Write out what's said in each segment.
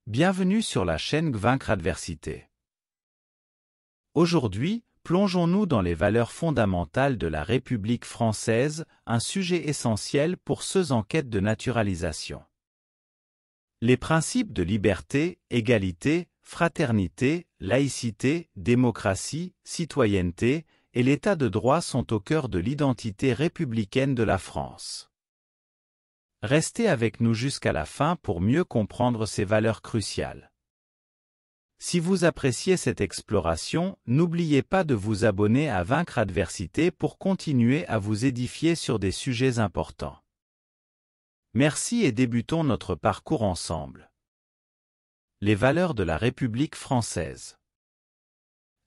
Bienvenue sur la chaîne Vaincre Adversité. Aujourd'hui, plongeons-nous dans les valeurs fondamentales de la République française, un sujet essentiel pour ceux en quête de naturalisation. Les principes de liberté, égalité, fraternité, laïcité, démocratie, citoyenneté et l'état de droit sont au cœur de l'identité républicaine de la France. Restez avec nous jusqu'à la fin pour mieux comprendre ces valeurs cruciales. Si vous appréciez cette exploration, n'oubliez pas de vous abonner à Vaincre Adversité pour continuer à vous édifier sur des sujets importants. Merci et débutons notre parcours ensemble. Les valeurs de la République française.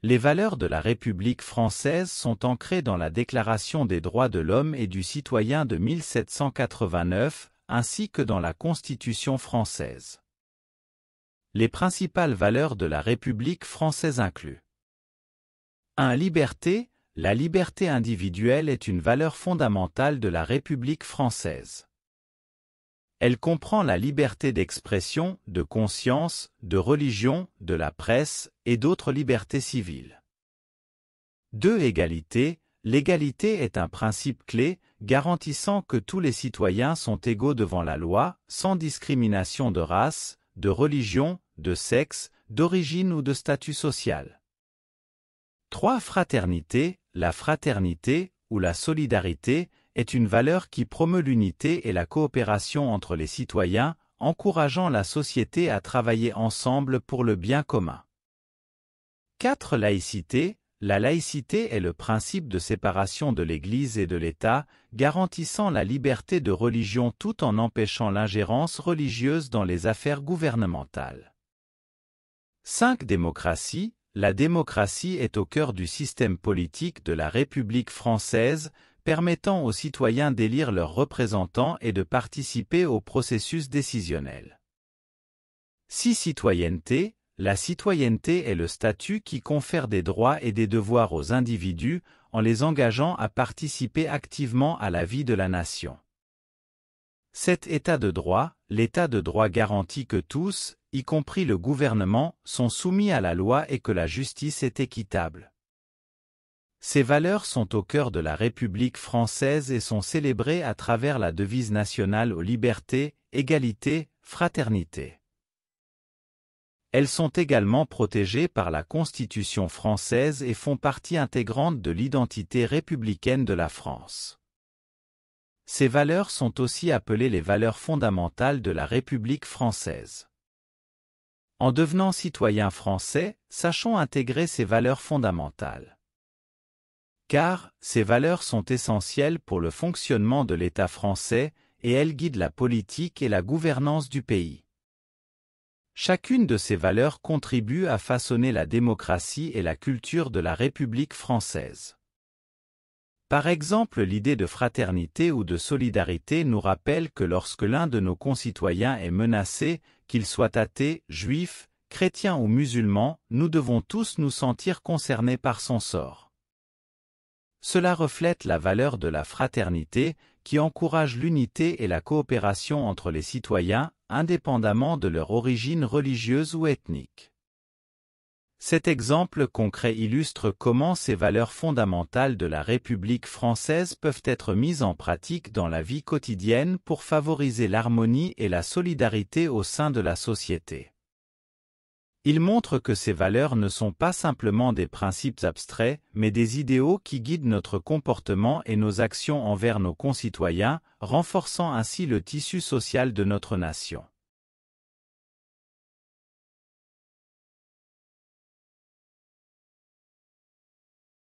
Les valeurs de la République française sont ancrées dans la Déclaration des droits de l'homme et du citoyen de 1789, ainsi que dans la Constitution française. Les principales valeurs de la République française incluent 1. Liberté. La liberté individuelle est une valeur fondamentale de la République française. Elle comprend la liberté d'expression, de conscience, de religion, de la presse et d'autres libertés civiles. 2. Égalité. L'égalité est un principe clé, garantissant que tous les citoyens sont égaux devant la loi, sans discrimination de race, de religion, de sexe, d'origine ou de statut social. 3. Fraternité. La fraternité, ou la solidarité, est une valeur qui promeut l'unité et la coopération entre les citoyens, encourageant la société à travailler ensemble pour le bien commun. 4. Laïcité. La laïcité est le principe de séparation de l'Église et de l'État, garantissant la liberté de religion tout en empêchant l'ingérence religieuse dans les affaires gouvernementales. 5. Démocratie. La démocratie est au cœur du système politique de la République française, permettant aux citoyens d'élire leurs représentants et de participer au processus décisionnel. 6. Citoyenneté. La citoyenneté est le statut qui confère des droits et des devoirs aux individus en les engageant à participer activement à la vie de la nation. 7. État de droit. L'état de droit garantit que tous, y compris le gouvernement, sont soumis à la loi et que la justice est équitable. Ces valeurs sont au cœur de la République française et sont célébrées à travers la devise nationale aux libertés, égalité, fraternité. Elles sont également protégées par la Constitution française et font partie intégrante de l'identité républicaine de la France. Ces valeurs sont aussi appelées les valeurs fondamentales de la République française. En devenant citoyen français, sachons intégrer ces valeurs fondamentales. Car, ces valeurs sont essentielles pour le fonctionnement de l'État français et elles guident la politique et la gouvernance du pays. Chacune de ces valeurs contribue à façonner la démocratie et la culture de la République française. Par exemple, l'idée de fraternité ou de solidarité nous rappelle que lorsque l'un de nos concitoyens est menacé, qu'il soit athée, juif, chrétien ou musulman, nous devons tous nous sentir concernés par son sort. Cela reflète la valeur de la fraternité, qui encourage l'unité et la coopération entre les citoyens, indépendamment de leur origine religieuse ou ethnique. Cet exemple concret illustre comment ces valeurs fondamentales de la République française peuvent être mises en pratique dans la vie quotidienne pour favoriser l'harmonie et la solidarité au sein de la société. Il montre que ces valeurs ne sont pas simplement des principes abstraits, mais des idéaux qui guident notre comportement et nos actions envers nos concitoyens, renforçant ainsi le tissu social de notre nation.